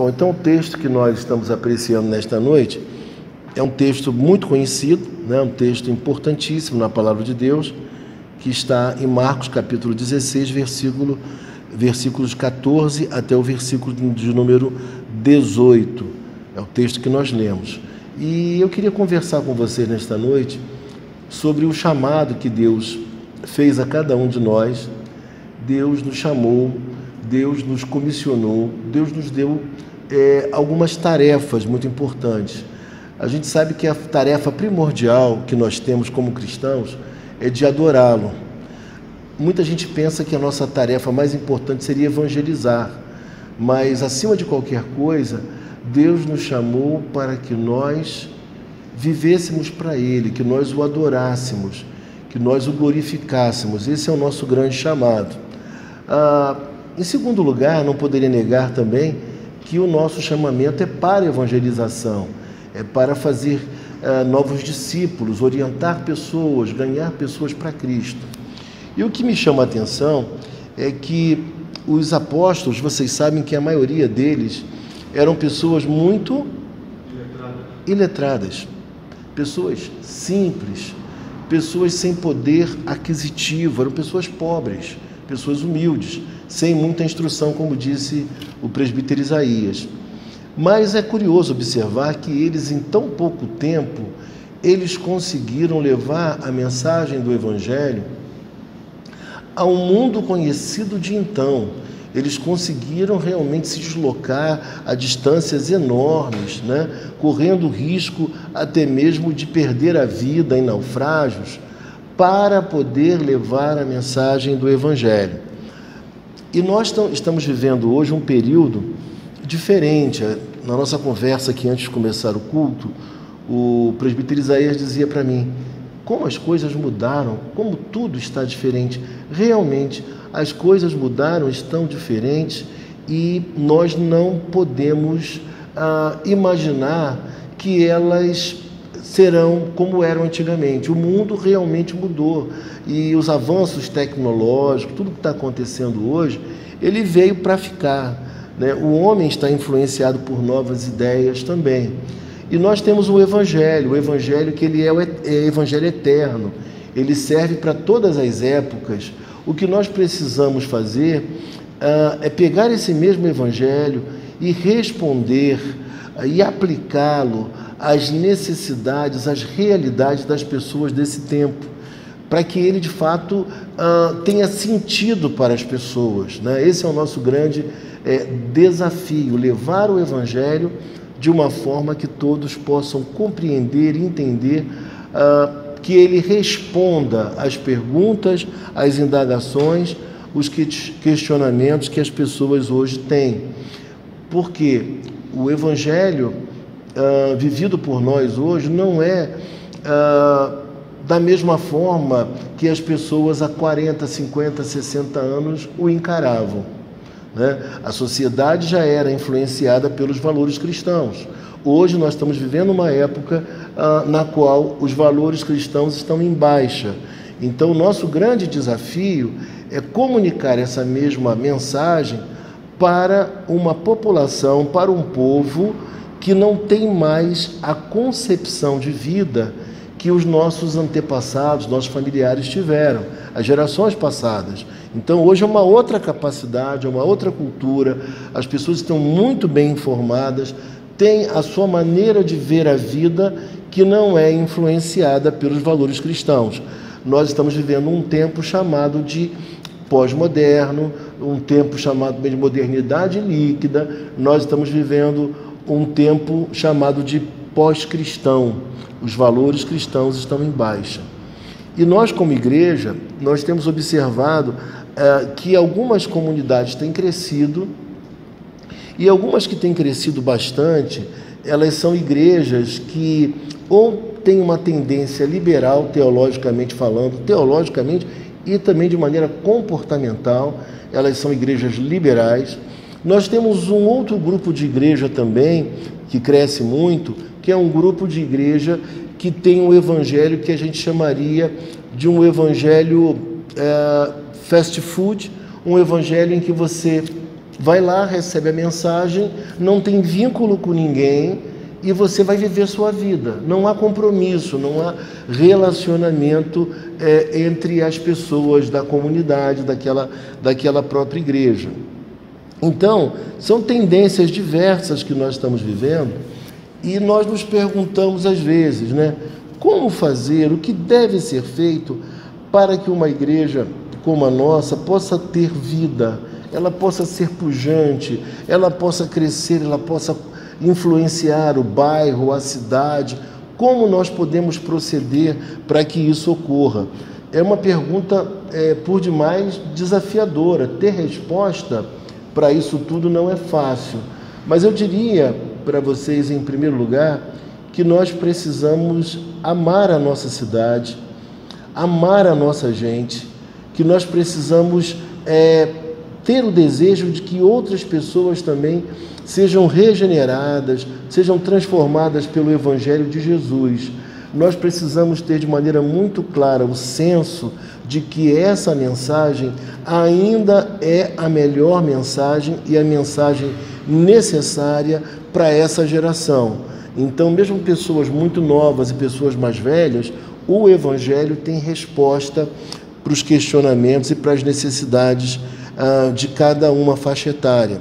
Bom, então o texto que nós estamos apreciando nesta noite é um texto muito conhecido, né? Um texto importantíssimo na Palavra de Deus, que está em Marcos capítulo 16, versículos 14 até o versículo de número 18. É o texto que nós lemos. E eu queria conversar com vocês nesta noite sobre o chamado que Deus fez a cada um de nós. Deus nos chamou, Deus nos comissionou, Deus nos deu algumas tarefas muito importantes. A gente sabe que a tarefa primordial que nós temos como cristãos é de adorá-lo. Muita gente pensa que a nossa tarefa mais importante seria evangelizar, mas acima de qualquer coisa, Deus nos chamou para que nós vivêssemos para Ele, que nós o adorássemos, que nós o glorificássemos. Esse é o nosso grande chamado. Em segundo lugar, não poderia negar também que o nosso chamamento é para a evangelização, é para fazer novos discípulos, orientar pessoas, ganhar pessoas para Cristo. E o que me chama a atenção é que os apóstolos, vocês sabem que a maioria deles eram pessoas muito iletradas, pessoas simples, pessoas sem poder aquisitivo, eram pessoas pobres, pessoas humildes, sem muita instrução, como disse o presbítero Isaías. Mas é curioso observar que eles, em tão pouco tempo, eles conseguiram levar a mensagem do Evangelho ao mundo conhecido de então. Eles conseguiram realmente se deslocar a distâncias enormes, né? Correndo risco até mesmo de perder a vida em naufrágios, para poder levar a mensagem do Evangelho. E nós estamos vivendo hoje um período diferente. Na nossa conversa aqui antes de começar o culto, o presbítero Isaías dizia para mim como as coisas mudaram, como tudo está diferente. Realmente, as coisas mudaram, estão diferentes, e nós não podemos imaginar que elas serão como eram antigamente. O mundo realmente mudou, e os avanços tecnológicos, tudo que está acontecendo hoje, ele veio para ficar, né? O homem está influenciado por novas ideias também. E nós temos o Evangelho que ele é o Evangelho eterno, ele serve para todas as épocas. O que nós precisamos fazer é pegar esse mesmo Evangelho e responder e aplicá-lo às necessidades, às realidades das pessoas desse tempo, para que ele de fato tenha sentido para as pessoas, né? Esse é o nosso grande desafio, levar o Evangelho de uma forma que todos possam compreender e entender, que ele responda às perguntas, às indagações, os questionamentos que as pessoas hoje têm. Porque o Evangelho vivido por nós hoje não é da mesma forma que as pessoas há 40, 50, 60 anos o encaravam, né? A sociedade já era influenciada pelos valores cristãos. Hoje nós estamos vivendo uma época na qual os valores cristãos estão em baixa. Então, o nosso grande desafio é comunicar essa mesma mensagem para uma população, para um povo que não tem mais a concepção de vida que os nossos antepassados, nossos familiares tiveram, as gerações passadas. Então, hoje é uma outra capacidade, é uma outra cultura, as pessoas estão muito bem informadas, têm a sua maneira de ver a vida que não é influenciada pelos valores cristãos. Nós estamos vivendo um tempo chamado de pós-moderno, um tempo chamado de modernidade líquida, nós estamos vivendo um tempo chamado de pós-cristão. Os valores cristãos estão em baixa. E nós, como igreja, nós temos observado que algumas comunidades têm crescido, e algumas que têm crescido bastante, elas são igrejas que ou têm uma tendência liberal, teologicamente falando, e também de maneira comportamental, elas são igrejas liberais. Nós temos um outro grupo de igreja também, que cresce muito, que é um grupo de igreja que tem um evangelho que a gente chamaria de um evangelho fast food, um evangelho em que você vai lá, recebe a mensagem, não tem vínculo com ninguém e você vai viver sua vida. Não há compromisso, não há relacionamento entre as pessoas da comunidade, daquela própria igreja. Então, são tendências diversas que nós estamos vivendo e nós nos perguntamos às vezes, né? Como fazer, o que deve ser feito para que uma igreja como a nossa possa ter vida, ela possa ser pujante, ela possa crescer, ela possa influenciar o bairro, a cidade. Como nós podemos proceder para que isso ocorra? É uma pergunta por demais desafiadora. Ter resposta para isso tudo não é fácil. Mas eu diria para vocês, em primeiro lugar, que nós precisamos amar a nossa cidade, amar a nossa gente, que nós precisamos ter o desejo de que outras pessoas também sejam regeneradas, sejam transformadas pelo Evangelho de Jesus. Nós precisamos ter de maneira muito clara o senso de que essa mensagem ainda é a melhor mensagem e a mensagem necessária para essa geração. Então, mesmo pessoas muito novas e pessoas mais velhas, o Evangelho tem resposta para os questionamentos e para as necessidades de cada uma faixa etária.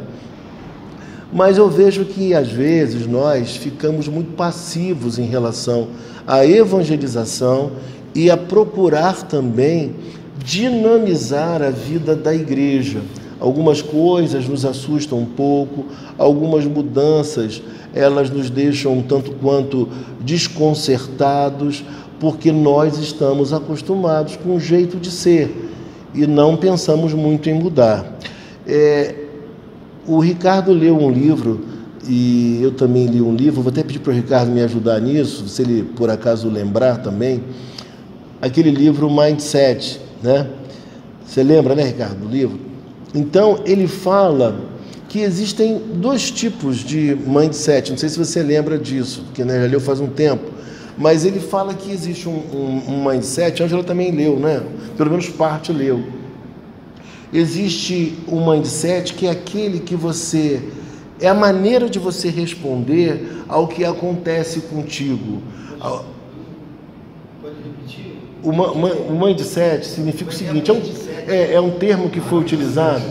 Mas eu vejo que, às vezes, nós ficamos muito passivos em relação à evangelização e a procurar também dinamizar a vida da igreja. Algumas coisas nos assustam um pouco, algumas mudanças, elas nos deixam um tanto quanto desconcertados, porque nós estamos acostumados com o jeito de ser e não pensamos muito em mudar. O Ricardo leu um livro, e eu também li um livro, vou até pedir para o Ricardo me ajudar nisso, se ele por acaso lembrar também, aquele livro Mindset, né? Você lembra, né, Ricardo, do livro? Então, ele fala que existem dois tipos de mindset, não sei se você lembra disso, porque já leu faz um tempo, mas ele fala que existe um mindset, a Ângela também leu, né? Pelo menos parte leu. Existe um mindset que é aquele que é a maneira de você responder ao que acontece contigo. Pode repetir? O mindset significa o seguinte, é um termo que foi utilizado,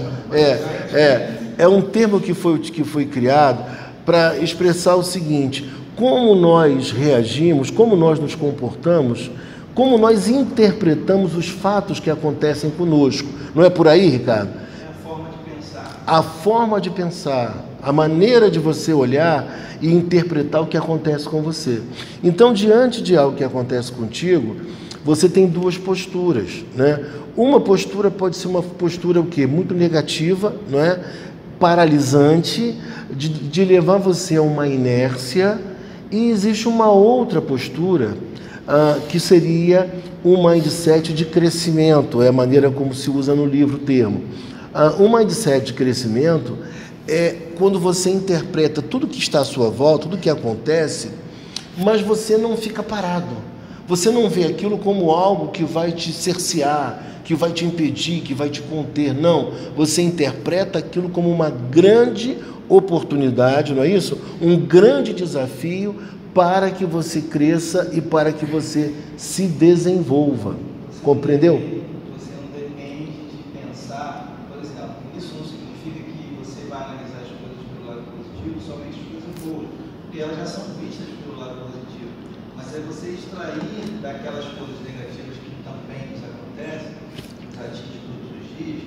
é um termo que foi criado para expressar o seguinte: como nós reagimos, como nós nos comportamos, como nós interpretamos os fatos que acontecem conosco. Não é por aí, Ricardo? É a forma de pensar. A forma de pensar, a maneira de você olhar e interpretar o que acontece com você. Então, diante de algo que acontece contigo, você tem duas posturas, né? Uma postura pode ser uma postura o quê? Muito negativa, não é? Paralisante, de levar você a uma inércia, e existe uma outra postura que seria um mindset de crescimento, é a maneira como se usa no livro o termo. Um mindset de crescimento é quando você interpreta tudo que está à sua volta, tudo que acontece, mas você não fica parado. Você não vê aquilo como algo que vai te cercear, que vai te impedir, que vai te conter. Não, você interpreta aquilo como uma grande oportunidade, não é isso? Um grande desafio para que você cresça e para que você se desenvolva. Compreendeu? Você não depende de pensar, por exemplo, isso não significa que você vai analisar as coisas pelo lado positivo, somente as coisas boas, porque elas já são vistas pelo lado positivo. Mas é você extrair daquelas coisas negativas que também nos acontecem, nos atinge todos os dias,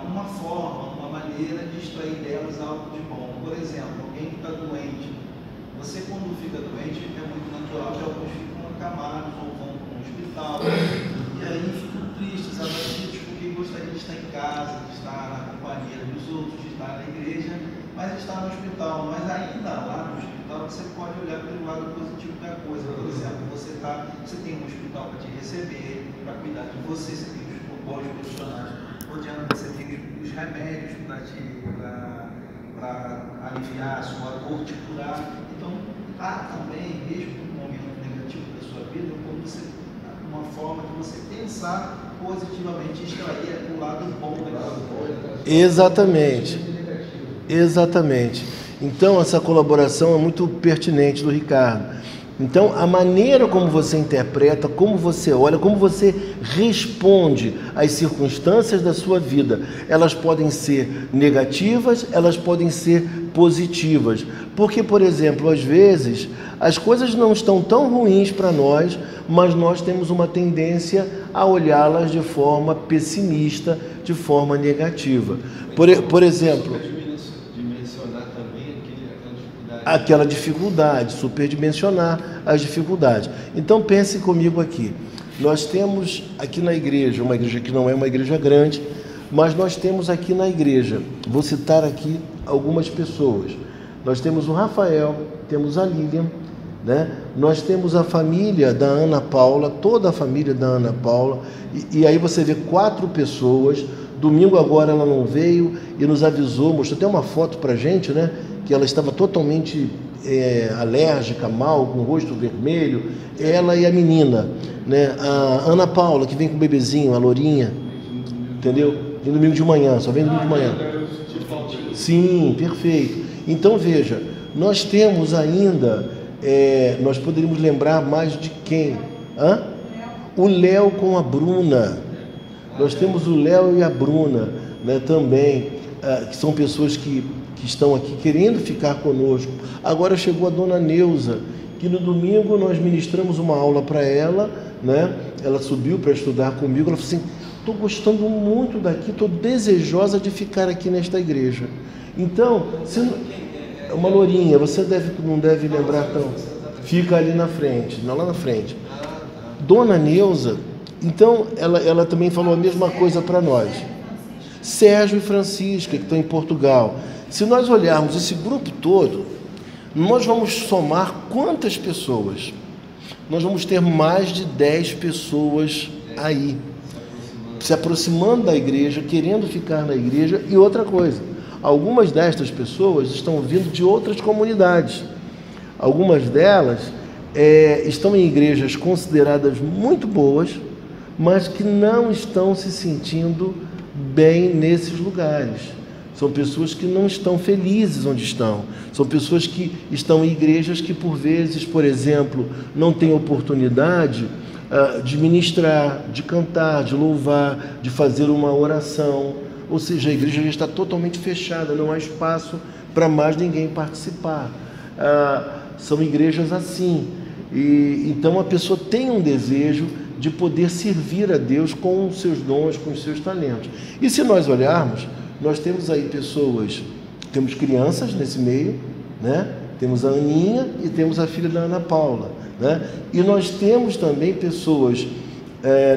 uma forma, uma maneira de extrair delas algo de bom. Por exemplo, alguém que está doente. Você, quando fica doente, é muito natural que alguns ficam acamados ou vão para um hospital e aí ficam tristes, abatidos, porque gostariam de estar em casa, de estar na companhia dos outros, de estar na igreja, mas está no hospital. Mas ainda lá no hospital você pode olhar pelo lado positivo da coisa. Por exemplo, você tem um hospital para te receber, para cuidar de você, você tem os bons profissionais rodeando, você tem os remédios para aliviar a sua dor, te curar. Então, há também, mesmo no momento negativo da sua vida, uma forma de você pensar positivamente extrair o lado bom daquela coisa. Exatamente. Exatamente. Então, essa colaboração é muito pertinente do Ricardo. Então, a maneira como você interpreta, como você olha, como você responde às circunstâncias da sua vida, elas podem ser negativas, elas podem ser positivas. Porque, por exemplo, às vezes, as coisas não estão tão ruins para nós, mas nós temos uma tendência a olhá-las de forma pessimista, de forma negativa. Por exemplo, aquela dificuldade, superdimensionar as dificuldades. Então pense comigo aqui, nós temos aqui na igreja, uma igreja que não é uma igreja grande, mas nós temos aqui na igreja, vou citar aqui algumas pessoas, nós temos o Rafael, temos a Lilian, né? Nós temos a família da Ana Paula, toda a família da Ana Paula, e aí você vê 4 pessoas. Domingo agora ela não veio e nos avisou, mostrou até uma foto pra gente, né? Que ela estava totalmente alérgica, mal, com o rosto vermelho, ela e a menina, né? A Ana Paula, que vem com o bebezinho, a Lourinha, entendeu? Vem domingo de manhã, só vem domingo de manhã. Sim, perfeito. Então veja, nós temos ainda, nós poderíamos lembrar mais de quem? O Léo com a Bruna. Nós temos o Léo e a Bruna, né, também, que são pessoas que estão aqui querendo ficar conosco. Agora chegou a dona Neuza, que no domingo nós ministramos uma aula para ela, né? Ela subiu para estudar comigo, ela falou assim, estou gostando muito daqui, estou desejosa de ficar aqui nesta igreja. Então, uma lourinha, você não deve lembrar tão, fica ali na frente, lá na frente. Dona Neuza, então ela também falou a mesma coisa para nós. Sérgio e Francisca, que estão em Portugal. Se nós olharmos esse grupo todo, nós vamos somar quantas pessoas? Nós vamos ter mais de 10 pessoas aí, se aproximando da igreja, querendo ficar na igreja. E outra coisa, algumas destas pessoas estão vindo de outras comunidades. Algumas delas estão em igrejas consideradas muito boas, mas que não estão se sentindo bem nesses lugares. São pessoas que não estão felizes onde estão. São pessoas que estão em igrejas que, por vezes, por exemplo, não têm oportunidade de ministrar, de cantar, de louvar, de fazer uma oração. Ou seja, a igreja já está totalmente fechada, não há espaço para mais ninguém participar. São igrejas assim. E então a pessoa tem um desejo de poder servir a Deus com os seus dons, com os seus talentos. E se nós olharmos, nós temos aí pessoas, temos crianças nesse meio, né? Temos a Aninha e temos a filha da Ana Paula, né? E nós temos também pessoas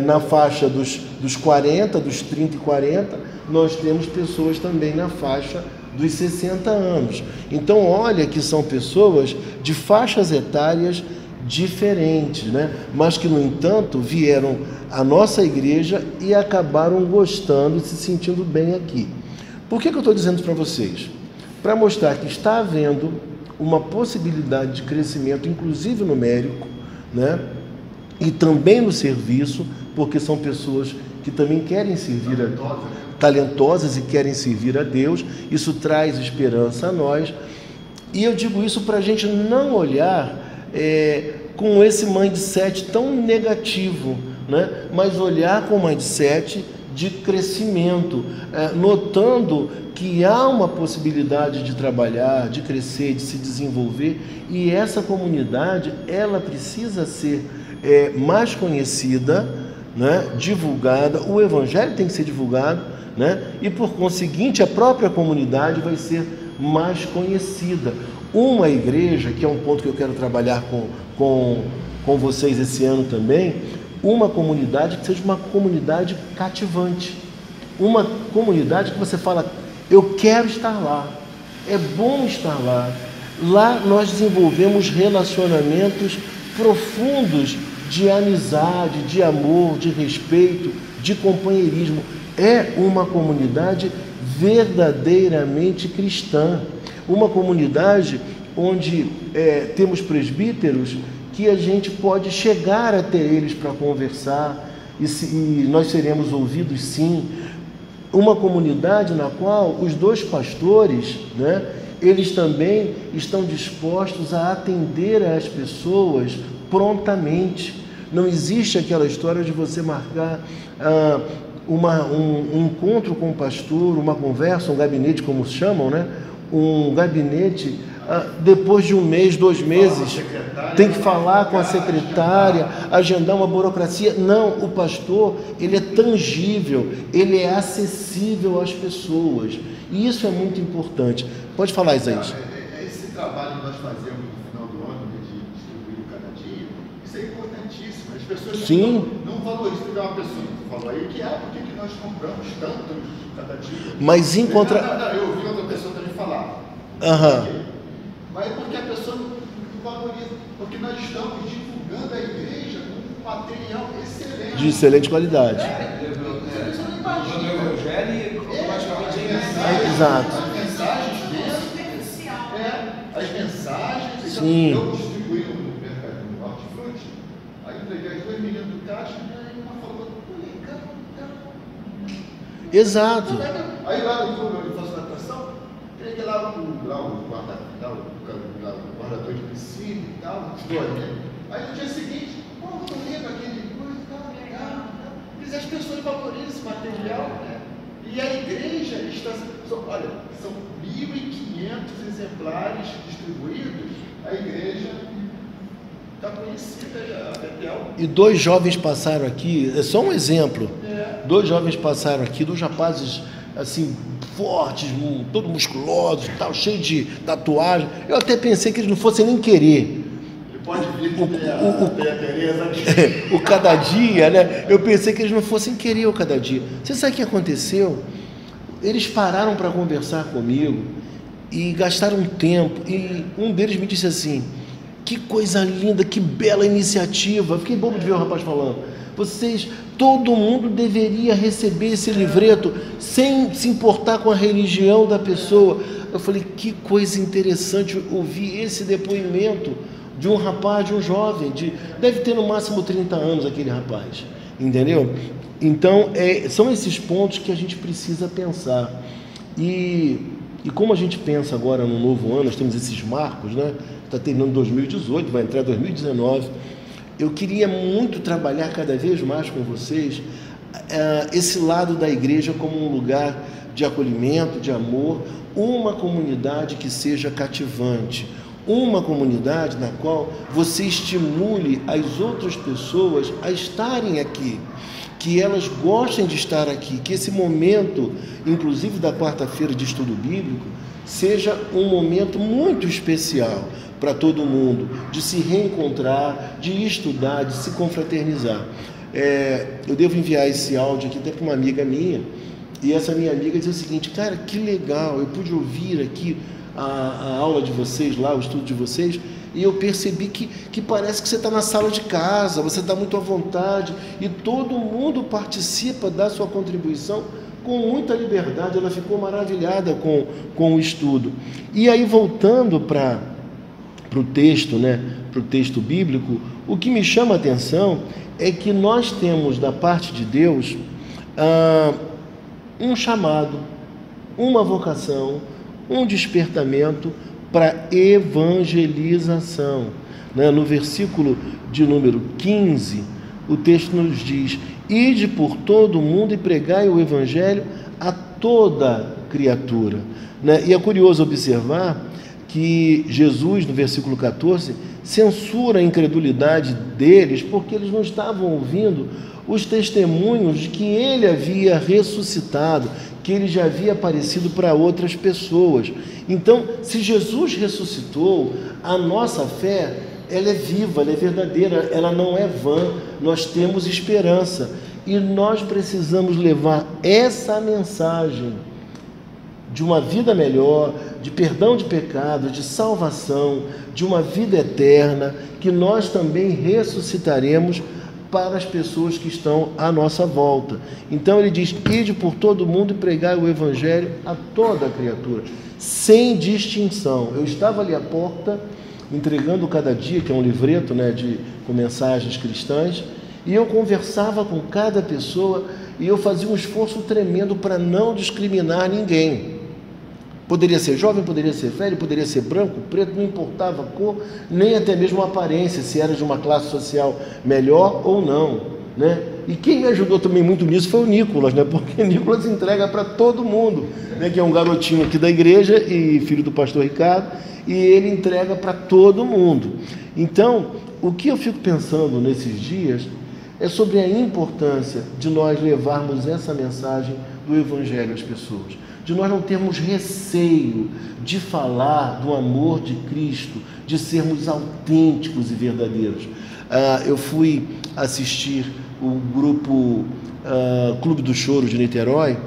na faixa dos 40, dos 30 e 40, nós temos pessoas também na faixa dos 60 anos. Então, olha que são pessoas de faixas etárias diferentes, né? Mas que, no entanto, vieram à nossa igreja e acabaram gostando e se sentindo bem aqui. Por que eu estou dizendo para vocês? Para mostrar que está havendo uma possibilidade de crescimento, inclusive numérico, né? E também no serviço, porque são pessoas que também querem servir a Deus, talentosas e querem servir a Deus. Isso traz esperança a nós. E eu digo isso para a gente não olhar com esse mindset tão negativo, né? Mas olhar com um mindset de crescimento, notando que há uma possibilidade de trabalhar, de crescer, de se desenvolver, e essa comunidade, ela precisa ser mais conhecida, né? Divulgada, o evangelho tem que ser divulgado, né? E por conseguinte a própria comunidade vai ser mais conhecida. Uma igreja, que é um ponto que eu quero trabalhar com vocês esse ano também, uma comunidade que seja uma comunidade cativante, uma comunidade que você fala, eu quero estar lá, é bom estar lá. Lá nós desenvolvemos relacionamentos profundos de amizade, de amor, de respeito, de companheirismo. É uma comunidade verdadeiramente cristã, uma comunidade onde temos presbíteros que a gente pode chegar até eles para conversar, e nós seremos ouvidos sim. Uma comunidade na qual os dois pastores, né, eles também estão dispostos a atender as pessoas prontamente. Não existe aquela história de você marcar um encontro com o pastor, uma conversa, um gabinete, como chamam, né? Um gabinete, depois de um mês, 2 meses, tem que falar com a secretária, agendar uma burocracia. Não, o pastor, ele é tangível, ele é acessível às pessoas. E isso é muito importante. Pode falar, Isaías. Esse trabalho que nós fazemos no final do ano, de distribuir cada dia, isso é importantíssimo. As pessoas não valorizam. Uma pessoa falou aí que por que nós compramos tanto cada dia? Mas eu ouvi outra pessoa também falar. Mas é porque a pessoa não valoriza, porque nós estamos divulgando a igreja com um material excelente. De excelente qualidade. Você não imagina. O Evangelho automaticamente é mensagem. Exato. As mensagens dele. As mensagens. Sim. Eu distribuí no mercado do hortifruti, aí entreguei as 2 meninas do caixa, e uma falou, legal. Exato. Aí lá no clube onde eu faço natação, peguei lá o guardador de piscina e tal, história, né? Aí no dia seguinte, tô lendo aquele coisa, tá legal. Mas as pessoas valorizam esse material, né? E a igreja está. Olha, são 1.500 exemplares distribuídos, a igreja está conhecida, a Betel. E 2 jovens passaram aqui, é só um exemplo. 2 jovens passaram aqui, 2 rapazes assim, fortes, todo musculosos, tal, cheio de tatuagem. Eu até pensei que eles não fossem nem querer. Ele pode vir a Tereza aqui. O cada dia, né? Eu pensei que eles não fossem querer o cada dia. Você sabe o que aconteceu? Eles pararam para conversar comigo e gastaram tempo. E um deles me disse assim: que coisa linda, que bela iniciativa. Eu fiquei bobo de ver o rapaz falando. Todo mundo deveria receber esse livreto sem se importar com a religião da pessoa. Eu falei, que coisa interessante ouvir esse depoimento de um rapaz, de um jovem, deve ter no máximo 30 anos aquele rapaz, entendeu? Então, são esses pontos que a gente precisa pensar. E como a gente pensa agora no novo ano, nós temos esses marcos, né? Está terminando 2018, vai entrar 2019. Eu queria muito trabalhar cada vez mais com vocês esse lado da igreja como um lugar de acolhimento, de amor, uma comunidade que seja cativante, uma comunidade na qual você estimule as outras pessoas a estarem aqui, que elas gostem de estar aqui, que esse momento, inclusive da quarta-feira de estudo bíblico, seja um momento muito especial para todo mundo, de se reencontrar, de estudar, de se confraternizar. Eu devo enviar esse áudio aqui até para uma amiga minha, e essa minha amiga diz o seguinte: cara, que legal, eu pude ouvir aqui a aula de vocês lá, o estudo de vocês, e eu percebi que parece que você está na sala de casa, você está muito à vontade, e todo mundo participa da sua contribuição com muita liberdade. Ela ficou maravilhada com o estudo. E aí, voltando para o texto, né, para o texto bíblico, o que me chama a atenção é que nós temos da parte de Deus um chamado, uma vocação, um despertamento para evangelização, né? No versículo de número 15, o texto nos diz: ide por todo o mundo e pregai o evangelho a toda criatura, né? E é curioso observar que Jesus, no versículo 14, censura a incredulidade deles, porque eles não estavam ouvindo os testemunhos de que ele havia ressuscitado, que ele já havia aparecido para outras pessoas. Então, se Jesus ressuscitou, a nossa fé, ela é viva, ela é verdadeira, ela não é vã, nós temos esperança, e nós precisamos levar essa mensagem de uma vida melhor, de perdão de pecados, de salvação, de uma vida eterna, que nós também ressuscitaremos para as pessoas que estão à nossa volta. Então ele diz: ide por todo mundo e pregai o evangelho a toda a criatura, sem distinção. Eu estava ali à porta, entregando cada dia, que é um livreto, né, com mensagens cristãs, E eu conversava com cada pessoa e eu fazia um esforço tremendo para não discriminar ninguém. Poderia ser jovem, poderia ser velho, poderia ser branco, preto, não importava a cor, nem até mesmo a aparência, se era de uma classe social melhor ou não, né? E quem me ajudou também muito nisso foi o Nicolas, né? Porque o Nicolas entrega para todo mundo, né? Que é um garotinho aqui da igreja e filho do pastor Ricardo, e ele entrega para todo mundo. Então, o que eu fico pensando nesses dias é sobre a importância de nós levarmos essa mensagem do Evangelho às pessoas, de nós não termos receio de falar do amor de Cristo, de sermos autênticos e verdadeiros. Eu fui assistir o grupo Clube do Choro de Niterói.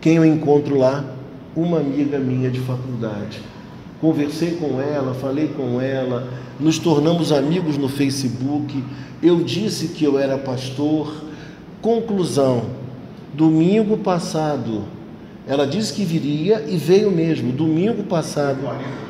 Quem eu encontro lá? Uma amiga minha de faculdade. Conversei com ela, falei com ela, nos tornamos amigos no Facebook. Eu disse que eu era pastor. Conclusão: domingo passado, ela disse que viria e veio mesmo. Domingo passado,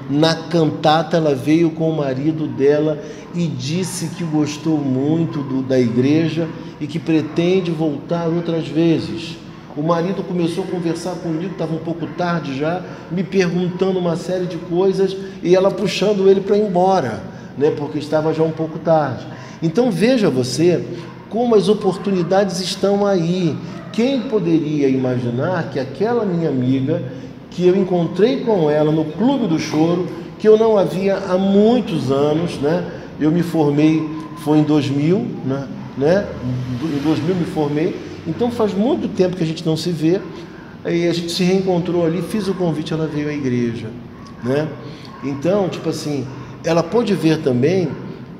na cantata, ela veio com o marido dela e disse que gostou muito da igreja e que pretende voltar outras vezes. O marido começou a conversar comigo, estava um pouco tarde já, me perguntando uma série de coisas e ela puxando ele para ir embora, né, porque estava já um pouco tarde. Então veja você como as oportunidades estão aí. Quem poderia imaginar que aquela minha amiga, que eu encontrei com ela no Clube do Choro, que eu não havia há muitos anos, né? Eu me formei, foi em 2000, né? Em 2000 me formei, então faz muito tempo que a gente não se vê, e a gente se reencontrou ali, fiz o convite, ela veio à igreja, né? Então, tipo assim, ela pôde ver também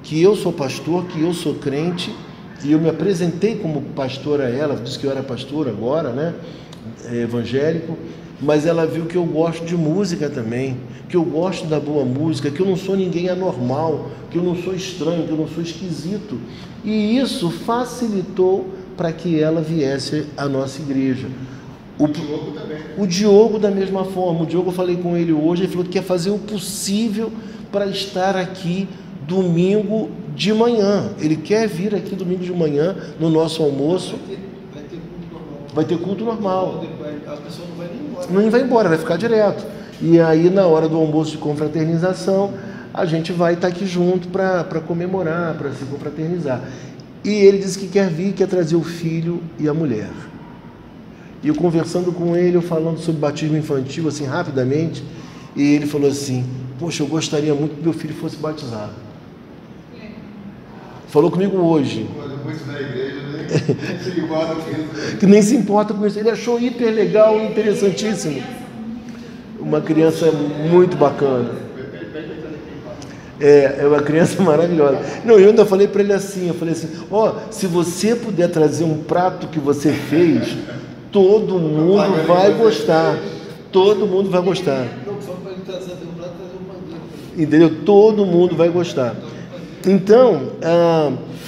que eu sou pastor, que eu sou crente, e eu me apresentei como pastor a ela, disse que eu era pastor agora, né? Evangélico, mas ela viu que eu gosto de música também, que eu gosto da boa música, que eu não sou ninguém anormal, que eu não sou estranho, que eu não sou esquisito. E isso facilitou para que ela viesse à nossa igreja. O Diogo da mesma forma. O Diogo, eu falei com ele hoje, ele falou que quer fazer o possível para estar aqui domingo de manhã. Ele quer vir aqui domingo de manhã no nosso almoço. Vai ter culto normal. A pessoa não vai nem embora. Não vai embora, vai ficar direto. E aí, na hora do almoço de confraternização, a gente vai estar aqui junto para comemorar, para se confraternizar. E ele disse que quer vir, quer trazer o filho e a mulher. E eu conversando com ele, eu falando sobre batismo infantil, assim, rapidamente, e ele falou assim: poxa, eu gostaria muito que meu filho fosse batizado. Falou comigo hoje. Que nem se importa com isso. Ele achou hiper legal, interessantíssimo. Uma criança muito bacana. É uma criança maravilhosa. Não, eu ainda falei para ele assim, eu falei assim: se você puder trazer um prato que você fez, todo mundo vai gostar. Todo mundo vai gostar. Entendeu? Todo mundo vai gostar. Então,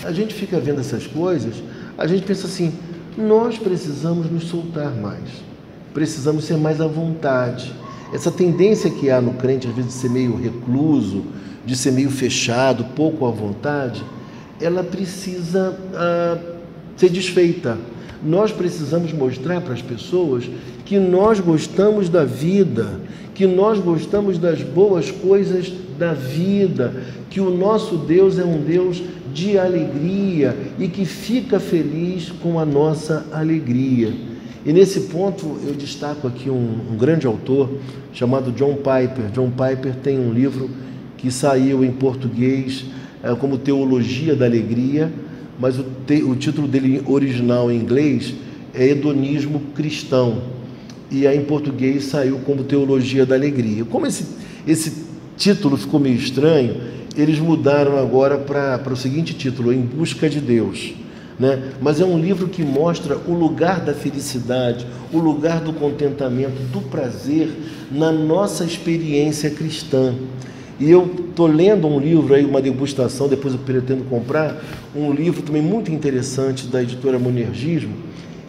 a gente fica vendo essas coisas, a gente pensa assim: nós precisamos nos soltar mais, precisamos ser mais à vontade. Essa tendência que há no crente, às vezes, de ser meio recluso, de ser meio fechado, pouco à vontade, ela precisa ser desfeita. Nós precisamos mostrar para as pessoas que nós gostamos da vida, que nós gostamos das boas coisas da vida, que o nosso Deus é um Deus de alegria e que fica feliz com a nossa alegria. E nesse ponto eu destaco aqui um grande autor chamado John Piper. John Piper tem um livro que saiu em português como Teologia da Alegria, mas o título dele original em inglês é Hedonismo Cristão, e aí em português saiu como Teologia da Alegria. Como esse título ficou meio estranho, eles mudaram agora para o seguinte título: Em Busca de Deus, né? Mas é um livro que mostra o lugar da felicidade, o lugar do contentamento, do prazer na nossa experiência cristã. E eu estou lendo um livro aí, uma degustação, depois eu pretendo comprar, um livro também muito interessante da editora Monergismo,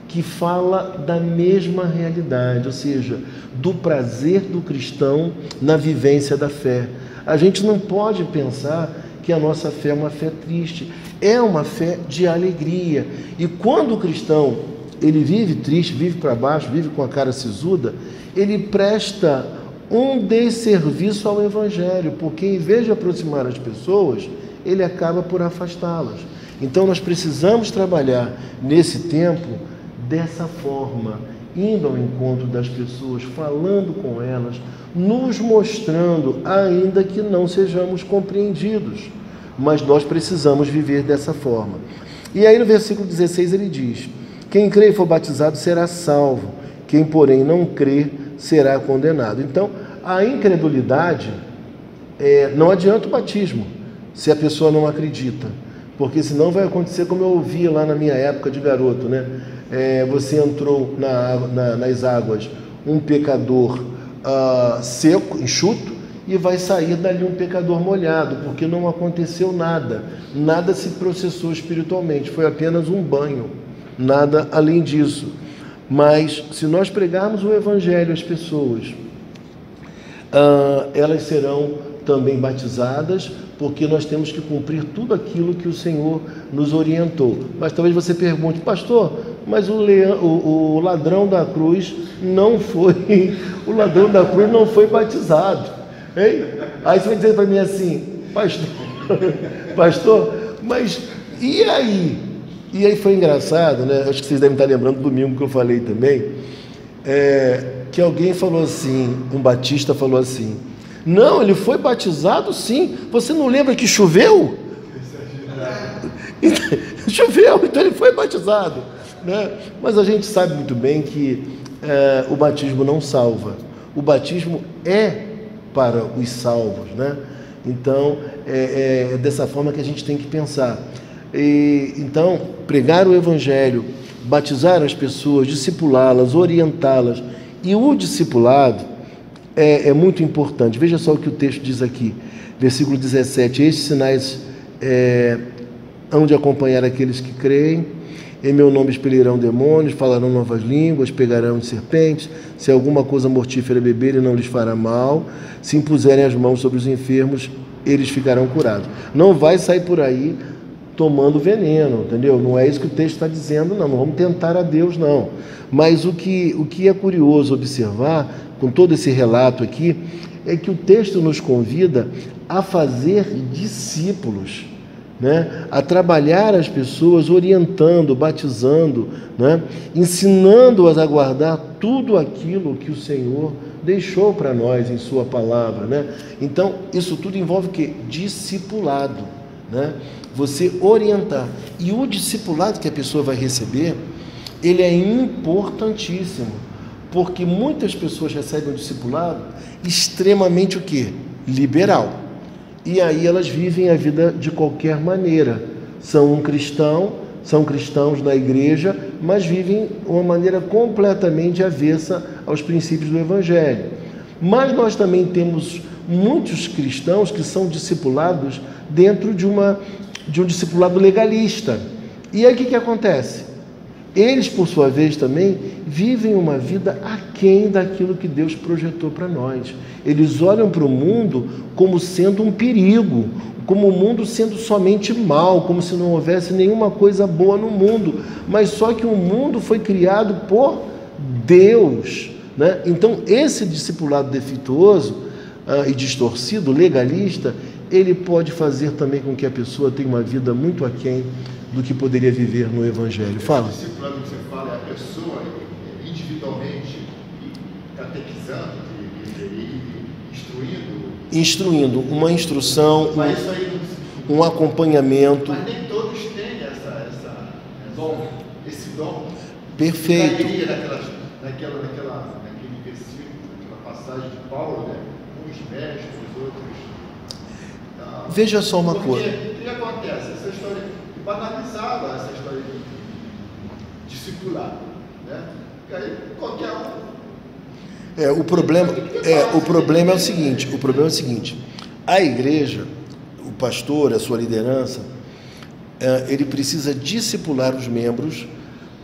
que fala da mesma realidade, ou seja, do prazer do cristão na vivência da fé. A gente não pode pensar que a nossa fé é uma fé triste, é uma fé de alegria. E quando o cristão ele vive triste, vive para baixo, vive com a cara sisuda, ele presta um desserviço ao Evangelho, porque em vez de aproximar as pessoas, ele acaba por afastá-las. Então nós precisamos trabalhar nesse tempo dessa forma, indo ao encontro das pessoas, falando com elas, nos mostrando, ainda que não sejamos compreendidos, mas nós precisamos viver dessa forma. E aí no versículo 16 ele diz: quem crê e for batizado será salvo, quem porém não crê será condenado. Então a incredulidade, não adianta o batismo se a pessoa não acredita, porque senão vai acontecer como eu ouvia lá na minha época de garoto, né? Você entrou nas águas um pecador seco, enxuto, e vai sair dali um pecador molhado, porque não aconteceu nada, nada se processou espiritualmente, foi apenas um banho, nada além disso. Mas se nós pregarmos o Evangelho às pessoas, elas serão também batizadas, porque nós temos que cumprir tudo aquilo que o Senhor nos orientou. Mas talvez você pergunte: pastor, mas o ladrão da cruz não foi, o ladrão da cruz não foi batizado, hein? Aí você vai dizer para mim assim: pastor, mas e aí? E aí foi engraçado, né? Acho que vocês devem estar lembrando do domingo que eu falei também, que alguém falou assim, um batista falou assim: não, ele foi batizado sim, você não lembra que choveu? Choveu, então ele foi batizado, né? Mas a gente sabe muito bem que o batismo não salva, o batismo é para os salvos, né? Então é dessa forma que a gente tem que pensar. Então, pregar o Evangelho, batizar as pessoas, discipulá-las, orientá-las, e o discipulado é muito importante. Veja só o que o texto diz aqui, versículo 17: estes sinais hão de acompanhar aqueles que creem, em meu nome expelirão demônios, falarão novas línguas, pegarão de serpentes, se alguma coisa mortífera beberem não lhes fará mal, se impuserem as mãos sobre os enfermos, eles ficarão curados. Não vai sair por aí tomando veneno, entendeu? Não é isso que o texto está dizendo, não vamos tentar a Deus, não. Mas o que é curioso observar, com todo esse relato aqui, é que o texto nos convida a fazer discípulos, né? A trabalhar as pessoas, orientando, batizando, né? Ensinando-as a guardar tudo aquilo que o Senhor deixou para nós em sua palavra, né? Então, isso tudo envolve o quê? Discipulado, né? Você orientar. E o discipulado que a pessoa vai receber, ele é importantíssimo, porque muitas pessoas recebem o discipulado extremamente o quê? Liberal. E aí elas vivem a vida de qualquer maneira. São cristãos na igreja, mas vivem de uma maneira completamente avessa aos princípios do Evangelho. Mas nós também temos muitos cristãos que são discipulados dentro de um discipulado legalista. E aí o que acontece? Eles, por sua vez, também vivem uma vida aquém daquilo que Deus projetou para nós. Eles olham para o mundo como sendo um perigo, como o mundo sendo somente mal, como se não houvesse nenhuma coisa boa no mundo. Mas só que o mundo foi criado por Deus, né? Então, esse discipulado defeituoso e distorcido, legalista, ele pode fazer também com que a pessoa tenha uma vida muito aquém do que poderia viver no Evangelho. Fala. Esse discipulado que você fala é a pessoa individualmente catequizando, instruindo, uma instrução, um acompanhamento. Mas nem todos têm esse dom. Perfeito. Naquele versículo, naquela passagem de Paulo, né? Uns mestres, outros. Veja só uma coisa. O que acontece? Essa história banalizava essa história de discipulado, né? E aí qualquer um. O problema é o seguinte, a igreja, o pastor, a sua liderança, ele precisa discipular os membros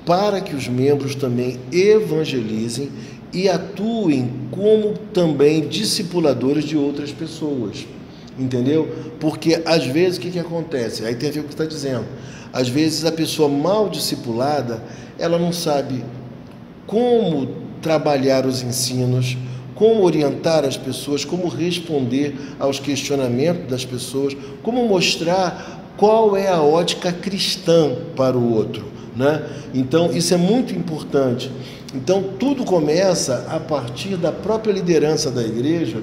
para que os membros também evangelizem e atuem como também discipuladores de outras pessoas. entendeu? Porque às vezes o que acontece? Aí tem a ver com o que você está dizendo. Às vezes a pessoa mal discipulada, ela não sabe como trabalhar os ensinos, como orientar as pessoas, como responder aos questionamentos das pessoas, como mostrar qual é a ótica cristã para o outro, né? Então, isso é muito importante. Então, tudo começa a partir da própria liderança da igreja,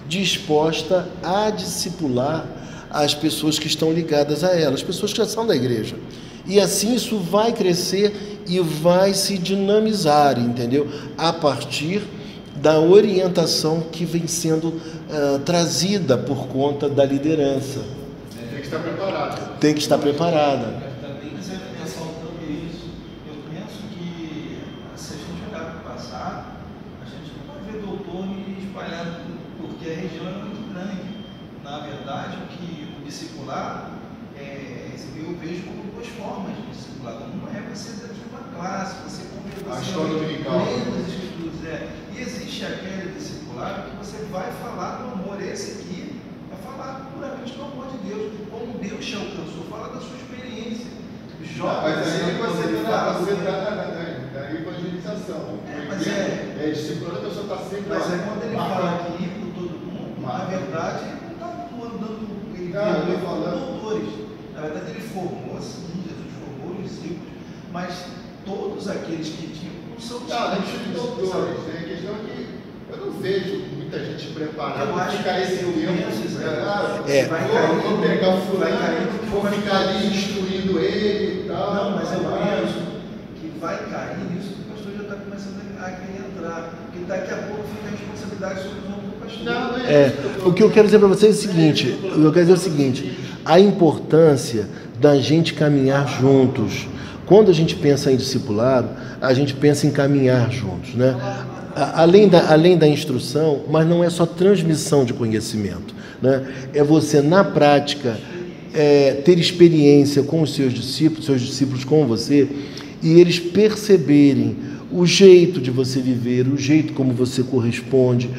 disposta a discipular as pessoas que estão ligadas a ela, as pessoas que já são da igreja. E assim isso vai crescer e vai se dinamizar, entendeu? A partir da orientação que vem sendo trazida por conta da liderança. Tem que estar preparado. Tem que estar preparada. Também ressaltando isso, eu penso que se a gente olhar para o passado, a gente não vai ver doutor espalhado porque a região é muito grande. Na verdade, o discipulado, eu vejo como duas formas de discipulado. Uma é você dentro de uma classe, você conversa, lendo as escrituras. E existe aquele discipulado que você vai falar do amor. Esse aqui é falar puramente do amor de Deus, como Deus te alcançou, falar da sua experiência. Mas aí você está na evangelização. Discipulando, a pessoa está sempre. Mas é quando ele fala aqui por todo mundo, na verdade, ele não está dando. Ele falando doutores. Na verdade, ele formou, sim, Jesus formou os discípulos, mas todos aqueles que tinham não são discípulos. Doutores, né? A questão é que eu não vejo muita gente preparada. Eu acho que esse tempo vou pegar o fulano, vou ficar ali instruindo ele e tal. Não, mas eu penso que vai cair nisso que o pastor já está começando a querer entrar, porque daqui a pouco fica a responsabilidade sobre os ombros do pastor. O que eu quero dizer para vocês é o seguinte, a importância da gente caminhar juntos. Quando a gente pensa em discipulado, a gente pensa em caminhar juntos, né? Além da instrução, mas não é só transmissão de conhecimento, né? É você, na prática, ter experiência com os seus discípulos com você, e eles perceberem o jeito de você viver, o jeito como você corresponde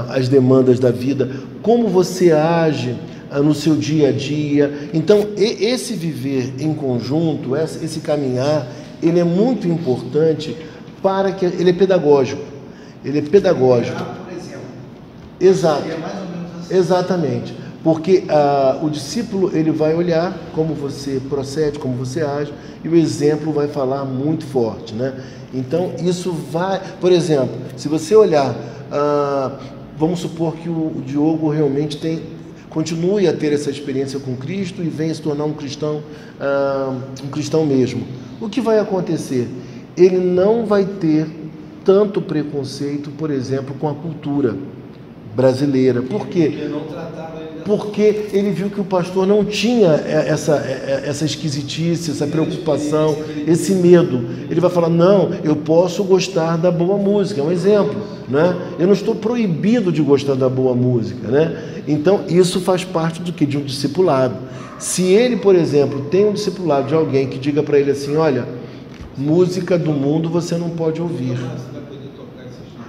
às demandas da vida, como você age no seu dia a dia. Então, esse viver em conjunto, esse caminhar, ele é muito importante para que ele é pedagógico. Ele é pedagógico. Por exemplo. Exato. Seria mais ou menos assim. Exatamente. Porque o discípulo, ele vai olhar como você procede, como você age, e o exemplo vai falar muito forte, né? Então, isso vai... Por exemplo, se você olhar, vamos supor que o Diogo realmente continue a ter essa experiência com Cristo e venha se tornar um cristão mesmo. O que vai acontecer? Ele não vai ter tanto preconceito, por exemplo, com a cultura brasileira. Por quê? Porque ele viu que o pastor não tinha essa esquisitice, essa preocupação, esse medo. Ele vai falar, não, eu posso gostar da boa música, é um exemplo, né? Eu não estou proibido de gostar da boa música, né? Então, isso faz parte de um discipulado. Se ele, por exemplo, tem um discipulado de alguém que diga para ele assim, olha, música do mundo você não pode ouvir.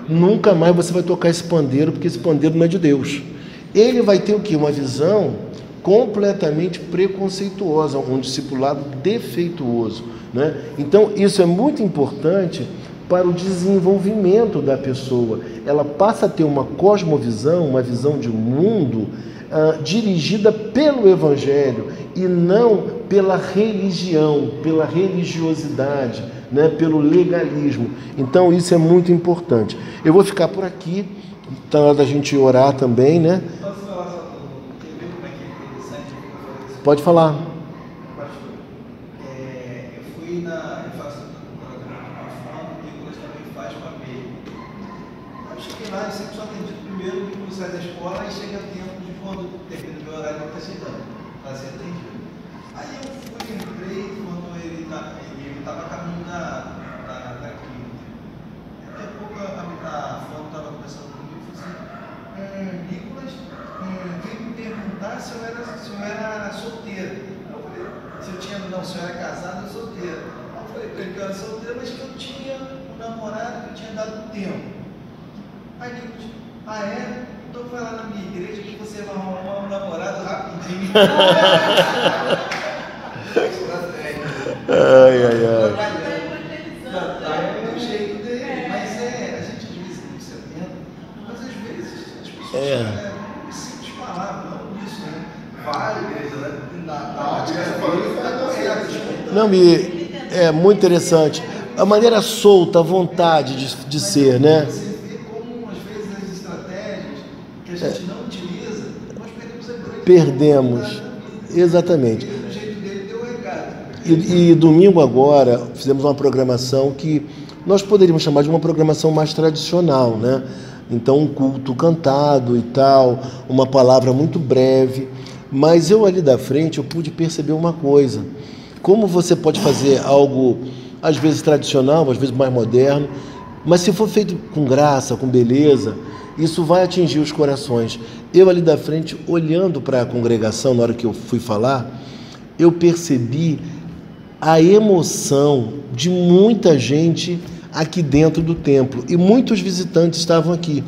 Nunca mais você vai tocar esse pandeiro, porque esse pandeiro não é de Deus. Ele vai ter o quê? Uma visão completamente preconceituosa, um discipulado defeituoso, né? Então, isso é muito importante para o desenvolvimento da pessoa. Ela passa a ter uma cosmovisão, uma visão de mundo dirigida pelo Evangelho e não pela religião, pela religiosidade, né? Pelo legalismo. Então, isso é muito importante. Eu vou ficar por aqui, tá na hora da gente orar também, né? Posso falar só como é que é interessante? Pode falar. Eu fui eu faço uma forma, o Nicolas também faz com a meia. Eu cheguei lá e sempre só atendi primeiro, o Nicolas sai da escola e chega tempo de quando termina o meu horário, ele está chegando, para ser atendido. Aí eu entrei quando ele estava a caminho da clínica. Daqui a pouco a Flávia estava conversando comigo e falou assim, Nicolas veio me perguntar se eu era solteiro. Eu falei, se eu era casado ou solteiro. Eu falei para ele que eu era solteiro, mas que eu tinha um namorado que eu tinha dado tempo. Aí Nicolas, é? então vai lá na minha igreja que você vai arrumar um namorado rapidinho. Ai, ai, ai. É do jeito dele, mas a gente às vezes não se atenta, mas às vezes as pessoas simples palavras, não isso, né? Vai, igreja, né? Na ótica, você falou que está correto. Não, é muito interessante. A maneira solta, a vontade de ser, né? Você vê como, às vezes, as estratégias que a gente não utiliza, nós perdemos a grande Perdemos. Exatamente. Ele, do jeito dele, deu o recado. E domingo agora fizemos uma programação que nós poderíamos chamar de uma programação mais tradicional, né? Então um culto cantado e tal, uma palavra muito breve, mas eu ali da frente eu pude perceber uma coisa: como você pode fazer algo às vezes tradicional, às vezes mais moderno, mas se for feito com graça, com beleza, isso vai atingir os corações. Eu ali da frente, olhando para a congregação na hora que eu fui falar, eu percebi a emoção de muita gente aqui dentro do templo, e muitos visitantes estavam aqui.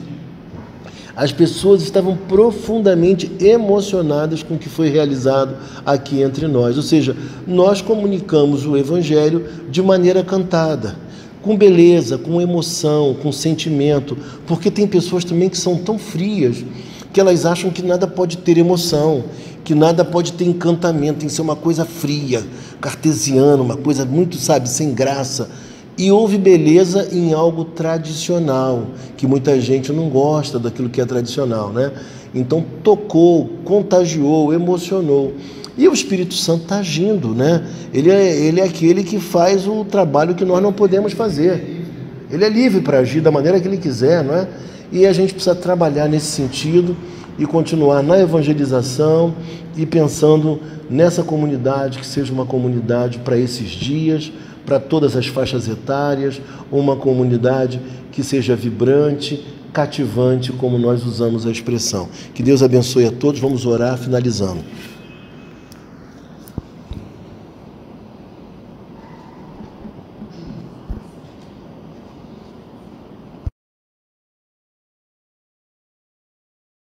As pessoas estavam profundamente emocionadas com o que foi realizado aqui entre nós, ou seja, nós comunicamos o Evangelho de maneira cantada, com beleza, com emoção, com sentimento, porque tem pessoas também que são tão frias que elas acham que nada pode ter emoção, que nada pode ter encantamento, tem que ser uma coisa fria, cartesiana, uma coisa muito, sem graça. E houve beleza em algo tradicional, que muita gente não gosta daquilo que é tradicional, né? Então tocou, contagiou, emocionou. E o Espírito Santo está agindo, né? Ele é aquele que faz o trabalho que nós não podemos fazer. Ele é livre para agir da maneira que ele quiser, não é? E a gente precisa trabalhar nesse sentido e continuar na evangelização e pensando nessa comunidade, que seja uma comunidade para esses dias, para todas as faixas etárias, uma comunidade que seja vibrante, cativante, como nós usamos a expressão. Que Deus abençoe a todos. Vamos orar finalizando.